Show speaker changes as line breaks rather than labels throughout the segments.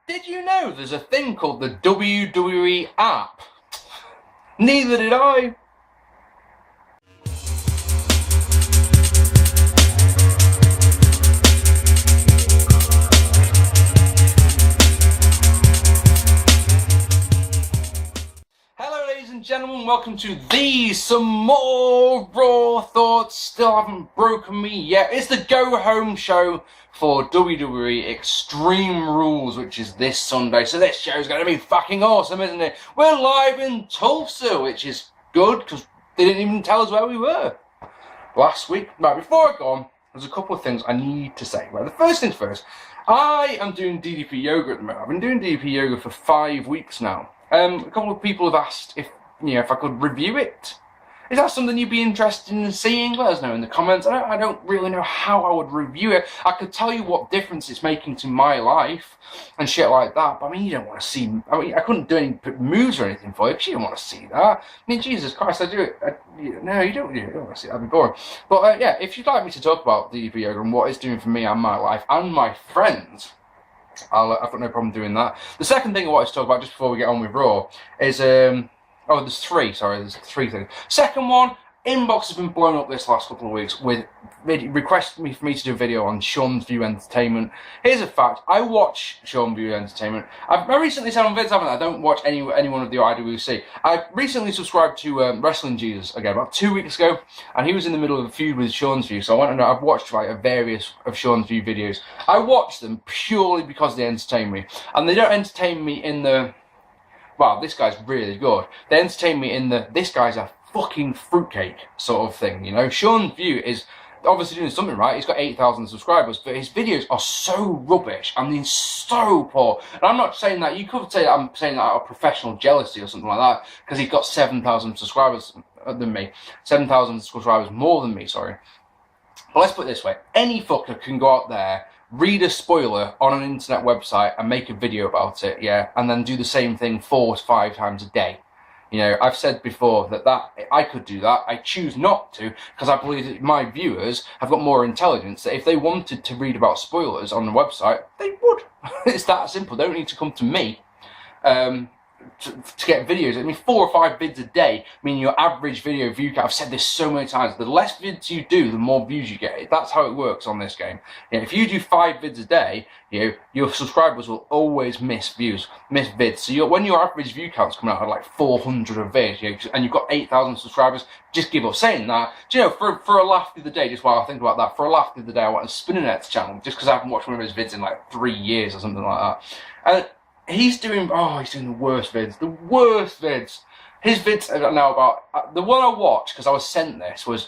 Did you know there's a thing called the WWE app? Neither did I. Hello ladies and gentlemen, welcome to some more Raw thoughts. Still haven't broken me yet. It's the go home show for WWE Extreme Rules, which is this Sunday. So this show's going to be fucking awesome, isn't it? We're live in Tulsa, which is good because they didn't even tell us where we were last week. Right, before I go on, there's a couple of things I need to say. Right, the first things first, I am doing DDP yoga at the moment. I've been doing DDP yoga for 5 weeks now. A couple of people have asked if I could review it. Is that something you'd be interested in seeing? Let us know in the comments. I don't really know how I would review it. I could tell you what difference it's making to my life and shit like that. But I mean, you don't want to see. I mean, I couldn't do any moves or anything for you because you don't want to see that. I mean, Jesus Christ, I do it. No, you don't. You don't want to see it. That'd be boring. But yeah, if you'd like me to talk about DDP yoga and what it's doing for me and my life and my friends, I've got no problem doing that. The second thing I wanted to talk about just before we get on with Raw is there's three things. Second one, inbox has been blown up this last couple of weeks with requests for me to do a video on Sean's View Entertainment. Here's a fact, I watch Sean's View Entertainment. I've recently said on vids, haven't I don't watch any one of the IWC. I recently subscribed to Wrestling Jesus again about 2 weeks ago, and he was in the middle of a feud with Sean's View, so I went and I've watched like a various of Sean's View videos. I watch them purely because they entertain me, and they don't entertain me in the, wow, this guy's really good. They entertain me in the, this guy's a fucking fruitcake sort of thing, you know. Sean's View is obviously doing something right. He's got 8,000 subscribers, but his videos are so rubbish. I mean, so poor. And I'm not saying that, you could say that I'm saying that out of professional jealousy or something like that, because he's got 7,000 subscribers than me. 7,000 subscribers more than me, sorry. But let's put it this way. Any fucker can go out there, read a spoiler on an internet website and make a video about it, yeah, and then do the same thing 4 to 5 times a day. You know, I've said before that I could do that. I choose not to because I believe that my viewers have got more intelligence, that if they wanted to read about spoilers on the website, they would. It's that simple. They don't need to come to me to get videos. I mean, 4 or 5 vids a day, I mean, your average video view count, I've said this so many times, the less vids you do, the more views you get. That's how it works on this game. You know, if you do 5 vids a day, your subscribers will always miss vids. So when your average view count's coming out at like 400 a vid, and you've got 8,000 subscribers, just give up. Saying that, do you know, for a laugh the other day, just while I think about that, for a laugh the other day, I went on Spinnernet's channel, just because I haven't watched one of his vids in like 3 years or something like that. And he's doing the worst vids. His vids are now about, the one I watched, because I was sent this, was,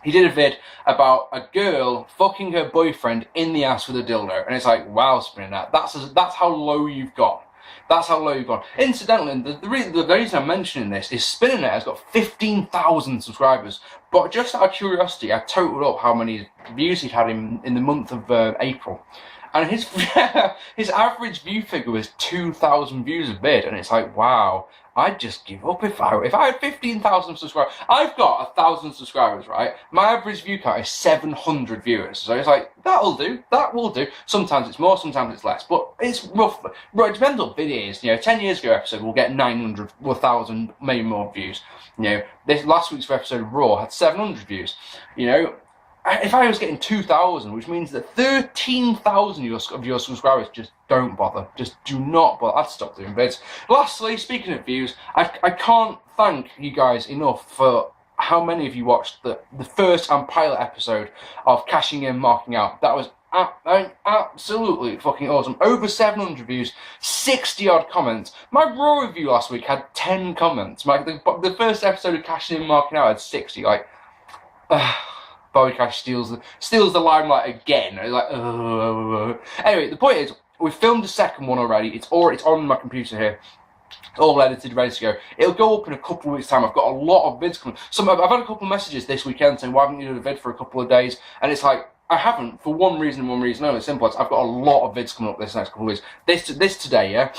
he did a vid about a girl fucking her boyfriend in the ass with a dildo. And it's like, wow, Spinner, that's how low you've gone. That's how low you've gone. Incidentally, the reason I'm mentioning this is Spinnernet has got 15,000 subscribers. But just out of curiosity, I totaled up how many views he'd had in the month of April. And his average view figure was 2,000 views a vid, and it's like, wow, I'd just give up if I had 15,000 subscribers. I've got 1,000 subscribers, right? My average view count is 700 viewers, so it's like, that will do. Sometimes it's more, sometimes it's less, but it's roughly. Right, it depends on videos. 10 years ago episode we'll get 900, 1,000, maybe more views. This last week's episode of Raw had 700 views. If I was getting 2,000, which means that 13,000 of your subscribers just don't bother. Just do not bother. I'd stop doing vids. Lastly, speaking of views, I can't thank you guys enough for how many of you watched the first and pilot episode of Cashing In, Marking Out. That was absolutely fucking awesome. Over 700 views, 60 odd comments. My Raw review last week had 10 comments. The first episode of Cashing In, Marking Out had 60. Like, Bobby Cash steals the limelight again. Like, Anyway, the point is, we filmed the second one already. It's on my computer here. It's all edited, ready to go. It'll go up in a couple of weeks' time. I've got a lot of vids coming. I've had a couple of messages this weekend saying, why haven't you done a vid for a couple of days? And it's like, I haven't, for one reason and one reason only. Simple as I've got a lot of vids coming up this next couple of weeks. This today, yeah?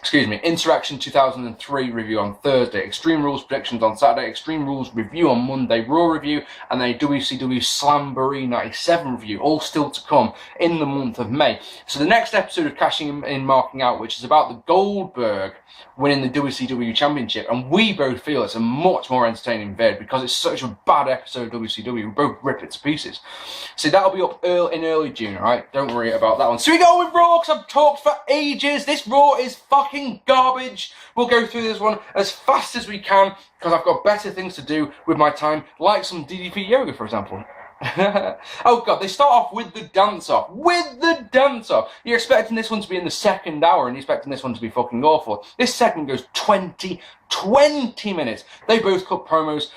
excuse me, Insurrection 2003 review on Thursday, Extreme Rules predictions on Saturday, Extreme Rules review on Monday, Raw review, and then a WCW Slamboree 97 review, all still to come in the month of May. So the next episode of Cashing In Marking Out, which is about the Goldberg winning the WCW Championship, and we both feel it's a much more entertaining vid because it's such a bad episode of WCW. We both rip it to pieces. So that'll be up in early June, alright? Don't worry about that one. So we go with Raw, because I've talked for ages. This Raw is fucking garbage. We'll go through this one as fast as we can because I've got better things to do with my time, like some DDP yoga, for example. Oh god, they start off with the dance-off. You're expecting this one to be in the second hour and you're expecting this one to be fucking awful. This segment goes 20 minutes. They both cut promos.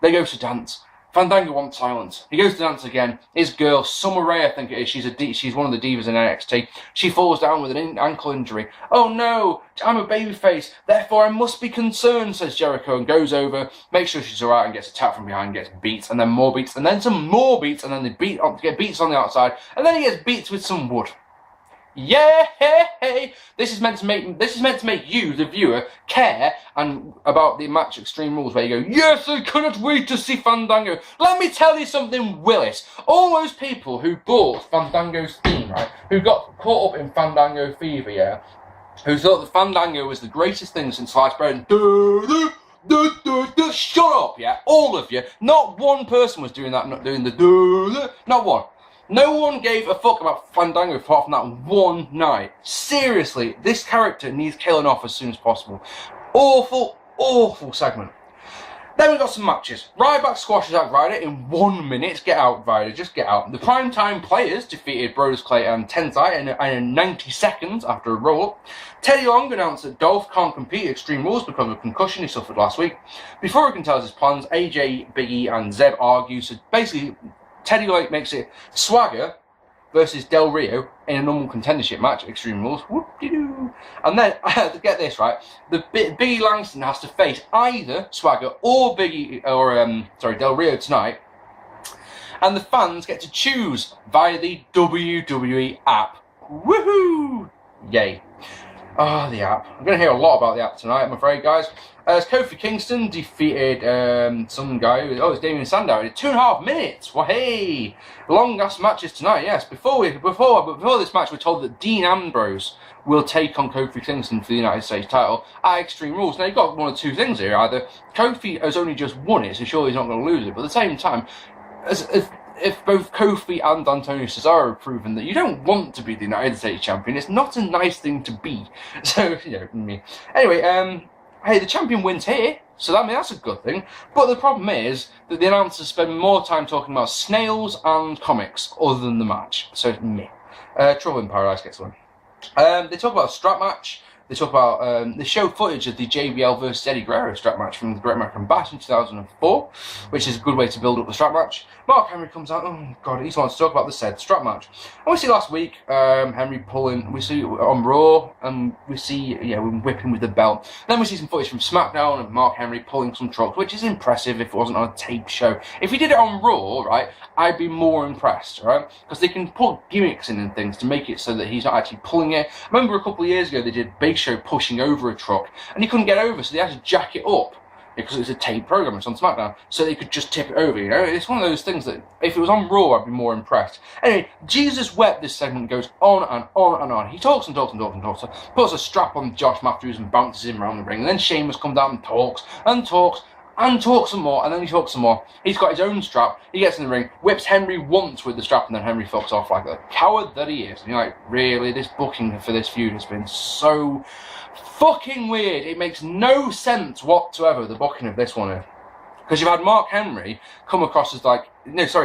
They go to dance. Fandango wants silence. He goes to dance again. His girl, Summer Rae, I think it is. She's one of the divas in NXT. She falls down with an ankle injury. Oh no, I'm a babyface, therefore I must be concerned, says Jericho, and goes over, makes sure she's alright, and gets attacked from behind, gets beats, and then more beats, and then some more beats, and then they get beats on the outside, and then he gets beats with some wood. Yeah, hey. This is meant to make you, the viewer, care and about the match Extreme Rules, where you go, yes, I cannot wait to see Fandango. Let me tell you something, Willis. All those people who bought Fandango's theme, right, who got caught up in Fandango fever, yeah, who thought that Fandango was the greatest thing since sliced bread, and shut up, yeah, all of you. Not one person was doing that, not doing the not one. No one gave a fuck about Fandango apart from that one night. Seriously, this character needs killing off as soon as possible. Awful segment. Then we got some matches. Ryback squashes Zack Ryder in 1 minute. Get out, Ryder, just get out. The Primetime Players defeated Brodus Clay and Tensai in 90 seconds after a roll-up. Teddy Long announced that Dolph can't compete at Extreme Rules because of a concussion he suffered last week. Before he can tell us his plans, AJ, Big E and Zeb argue, so basically Teddy Long makes it Swagger versus Del Rio in a normal contendership match, Extreme Rules. Whoop-de-doo. And then, get this right, the Biggie Langston has to face either Swagger or Del Rio tonight, and the fans get to choose via the WWE app. Woohoo! Yay. Oh, the app. I'm going to hear a lot about the app tonight, I'm afraid, guys. As Kofi Kingston defeated some guy, it's Damien Sandow, in 2.5 minutes. Well, hey, long-ass matches tonight, yes. Before this match, we're told that Dean Ambrose will take on Kofi Kingston for the United States title at Extreme Rules. Now, you've got one of two things here. Either Kofi has only just won it, so surely he's not going to lose it, but at the same time, if both Kofi and Antonio Cesaro have proven that you don't want to be the United States champion, it's not a nice thing to be. So, me. Anyway, hey, the champion wins here, so that's a good thing. But the problem is that the announcers spend more time talking about snails and comics other than the match. So, meh. Trouble in Paradise gets one. They talk about a strap match. They talk about, they show footage of the JBL versus Eddie Guerrero strap match from the Great American Bash in 2004, which is a good way to build up the strap match. Mark Henry comes out, oh god, he wants to talk about the said strap match. And we see last week, Henry pulling, we see on Raw, and we see, him whipping with the belt. Then we see some footage from SmackDown of Mark Henry pulling some trucks, which is impressive if it wasn't on a tape show. If he did it on Raw, right, I'd be more impressed, right? Because they can put gimmicks in and things to make it so that he's not actually pulling it. I remember a couple of years ago they did Big Show pushing over a truck, and he couldn't get over, so they had to jack it up. Because it was a tape program, it's on SmackDown, so they could just tip it over, It's one of those things that, if it was on Raw, I'd be more impressed. Anyway, Jesus Wept, this segment goes on and on and on. He talks and talks and talks and talks, puts a strap on Josh Matthews and bounces him around the ring, and then Sheamus comes out and talks and talks and talks some more, and then he talks some more. He's got his own strap, he gets in the ring, whips Henry once with the strap, and then Henry fucks off like the coward that he is. And you're like, really, this booking for this feud has been so fucking weird. It makes no sense whatsoever, the booking of this one. Because you've had Mark Henry come across as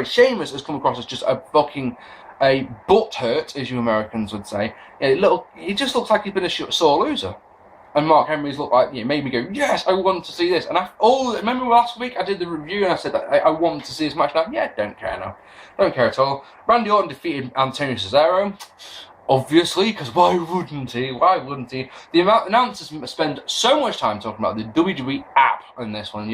Sheamus has come across as just a butt hurt, as you Americans would say. He just looks like he's been a sore loser. And Mark Henry's looked like, made me go, yes, I want to see this. And remember last week I did the review and I said that I want to see this match now? Yeah, don't care now. Don't care at all. Randy Orton defeated Antonio Cesaro. Obviously, because why wouldn't he? The announcers spend so much time talking about the WWE app in this one.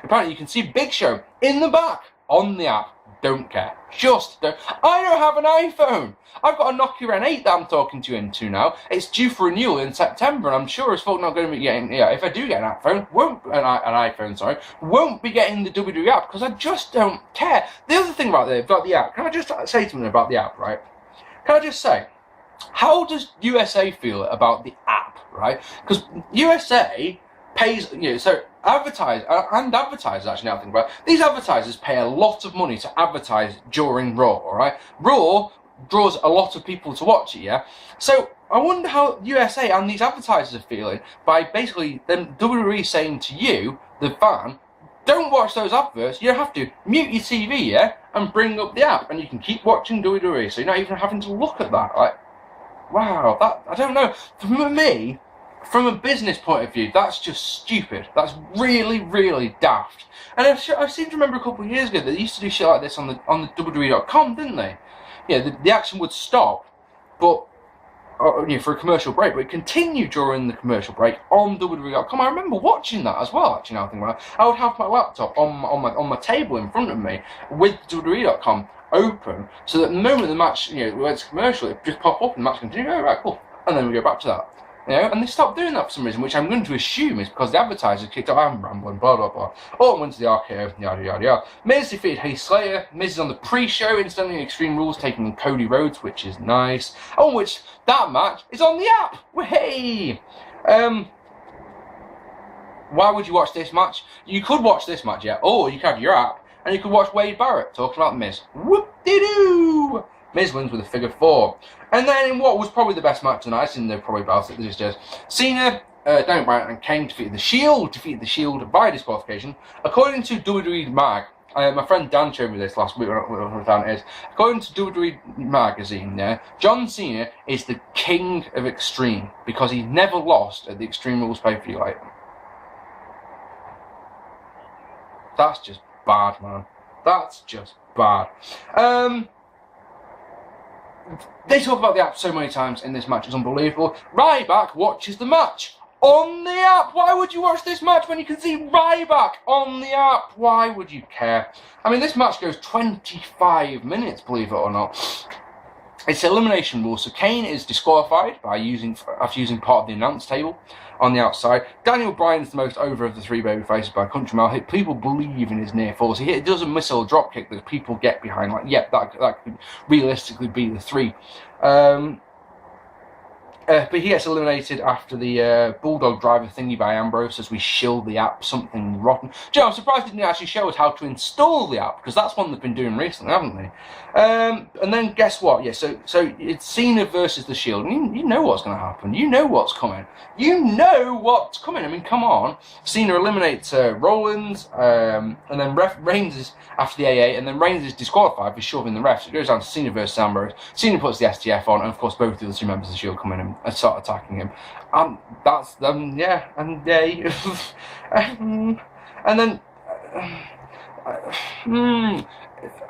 Apparently you can see Big Show in the back on the app. Don't care. Just don't. I don't have an iPhone. I've got a Nokia N8 that I'm talking to you into now. It's due for renewal in September, and I'm sure as folk not going to be getting. Yeah, if I do get an iPhone, won't be getting the WWE app because I just don't care. The other thing about the app, can I just say something about the app, right? Can I just say, how does USA feel about the app, right? Because USA pays, so advertisers actually, now think about it, these advertisers pay a lot of money to advertise during Raw, alright? Raw draws a lot of people to watch it, yeah? So I wonder how USA and these advertisers are feeling by basically them WWE saying to you, the fan, don't watch those adverts, you have to mute your TV, yeah? And bring up the app, and you can keep watching WWE, so you're not even having to look at that, like, wow, that, I don't know, for me, from a business point of view, that's just stupid. That's really, really daft. And I seem to remember a couple of years ago they used to do shit like this on the WWE.com, didn't they? Yeah, the action would stop, but for a commercial break, but it continued during the commercial break on WWE.com. I remember watching that as well. Actually, now I think about it, I would have my laptop on my table in front of me with WWE.com open, so that the moment the match, when it's commercial, it just pop up and the match continues. Oh, right, cool, and then we go back to that. And they stopped doing that for some reason, which I'm going to assume is because the advertisers kicked off. I'm rambling, blah blah blah. Orton went to the RKO, yada yada yada. Miz defeated Heath Slater. Miz is on the pre-show, instantly Extreme Rules, taking Cody Rhodes, which is nice. On which that match is on the app. Hey, why would you watch this match? You could watch this match, yeah, or you could have your app and you could watch Wade Barrett talking about Miz. Whoop-de-doo! Miz wins with a figure 4. And then in what was probably the best match of the night, and they're probably about it, this is Cena, Daniel Bryan and Kane defeated the Shield by disqualification. According to WWE Mag, my friend Dan showed me this last week, whatever Dan is. According to WWE Magazine, John Cena is the king of Extreme because he never lost at the Extreme Rules pay-per-view. That's just bad, man. That's just bad. They talk about the app so many times in this match, it's unbelievable. Ryback watches the match on the app. Why would you watch this match when you can see Ryback on the app? Why would you care? I mean, this match goes 25 minutes, believe it or not. It's elimination rules, so Kane is disqualified after using part of the announce table on the outside. Daniel Bryan is the most over of the three babyfaces by a country mile. People believe in his near falls. He does a missile drop kick that people get behind. Like, yep, that could realistically be the three. But he gets eliminated after the Bulldog driver thingy by Ambrose as we shield the app something rotten. Joe, I'm surprised they didn't actually show us how to install the app, because that's one they've been doing recently, haven't they? And then guess what? Yeah, so it's Cena versus the Shield. And you know what's going to happen. You know what's coming. You know what's coming. I mean, come on. Cena eliminates Rollins, and then Reigns is after the AA, and then Reigns is disqualified for shoving the ref. So it goes down to Cena versus Ambrose. Cena puts the STF on, and of course both the other two members of the Shield come in and start attacking him. That's yeah, and yay. And then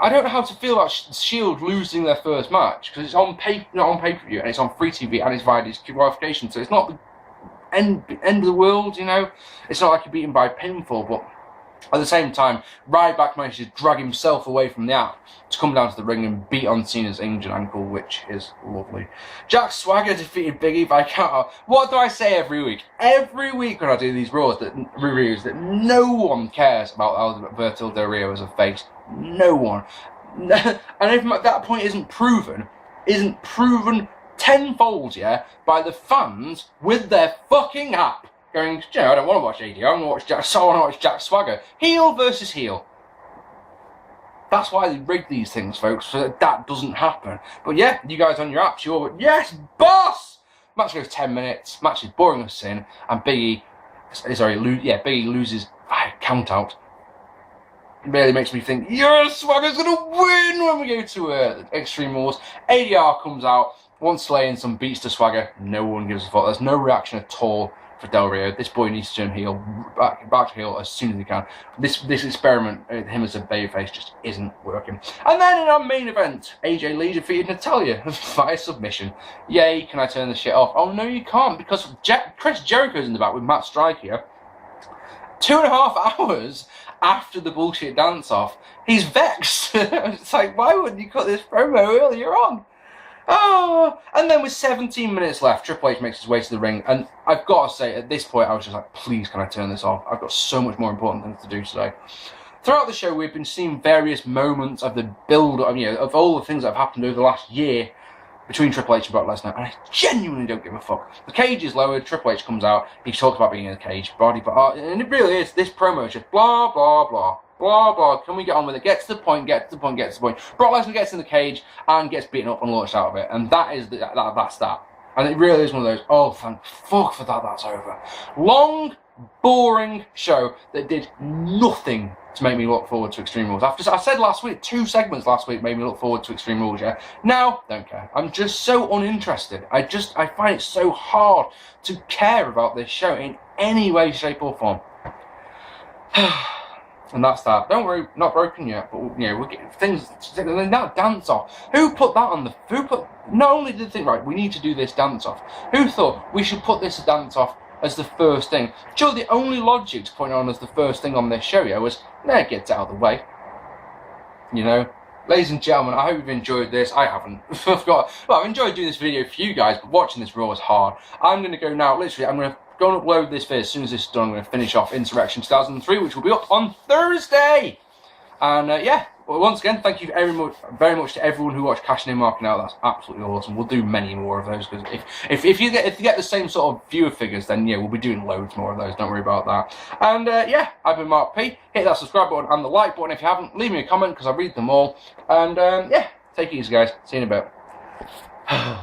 I don't know how to feel about Shield losing their first match, because it's on not on pay-per-view, and it's on free TV, and it's via disqualification, so it's not the end of the world, you know. It's not like you're beaten by pinfall, but at the same time, Ryback manages to drag himself away from the app to come down to the ring and beat on Cena's injured ankle, which is lovely. Jack Swagger defeated Big E by count out. What do I say every week? Every week when I do these reviews, that no one cares about Alberto Del Rio as a face. No one. And if that point isn't proven tenfold, yeah, by the fans with their fucking app. Going, I don't want to watch AD, I want to watch Jack Swagger. Heel versus heel. That's why they rig these things, folks, so that doesn't happen. But yeah, you guys on your apps, you're, yes, boss! Match goes 10 minutes, match is boring as sin, and Big E loses by count out. It really makes me think, yes, Swagger's going to win when we go to Extreme Rules. ADR comes out, wants to lay in some beats to Swagger, no one gives a fuck, there's no reaction at all for Del Rio. This boy needs to turn heel, back to heel as soon as he can. This experiment with him as a babyface just isn't working. And then in our main event, AJ Lee defeated Natalya via submission. Yay, can I turn the shit off? Oh no, you can't, because Chris Jericho's in the back with Matt Striker. 2.5 hours, after the bullshit dance-off, he's vexed. It's like, why wouldn't you cut this promo earlier on? Oh, and then with 17 minutes left, Triple H makes his way to the ring, and I've got to say, at this point, I was just like, please, can I turn this off? I've got so much more important things to do today. Throughout the show, we've been seeing various moments of the build, of all the things that have happened over the last year between Triple H and Brock Lesnar, and I genuinely don't give a fuck. The cage is lowered, Triple H comes out, he talks about being in the cage, and it really is, this promo is just blah, blah, blah, blah, blah, can we get on with it? Get to the point, get to the point, get to the point. Brock Lesnar gets in the cage and gets beaten up and launched out of it, and that is, that's that. And it really is one of those, oh, thank fuck for that, that's over. Long, boring show that did nothing to make me look forward to Extreme Rules. I said last week, 2 segments last week made me look forward to Extreme Rules, yeah? Now, don't care. I'm just so uninterested. I find it so hard to care about this show in any way, shape or form. And that's that. Don't worry, not broken yet, but we'll get things, that dance off. Who put that on not only did they think, right, we need to do this dance off, who thought we should put this dance off as the first thing? Sure, the only logic to put it on as the first thing on this show, yeah, was, get it out of the way. Ladies and gentlemen, I hope you've enjoyed this. I haven't. I've enjoyed doing this video for you guys, but watching this Raw is hard. I'm going to go now, literally, I'm going to go and upload this video as soon as this is done. I'm going to finish off Insurrection 2003, which will be up on Thursday. And well, once again, thank you very much to everyone who watched Cashing In Marking Out. That's absolutely awesome. We'll do many more of those, because if you get the same sort of viewer figures, then we'll be doing loads more of those. Don't worry about that. And I've been Mark P. Hit that subscribe button and the like button if you haven't. Leave me a comment, because I read them all. And take it easy, guys. See you in a bit.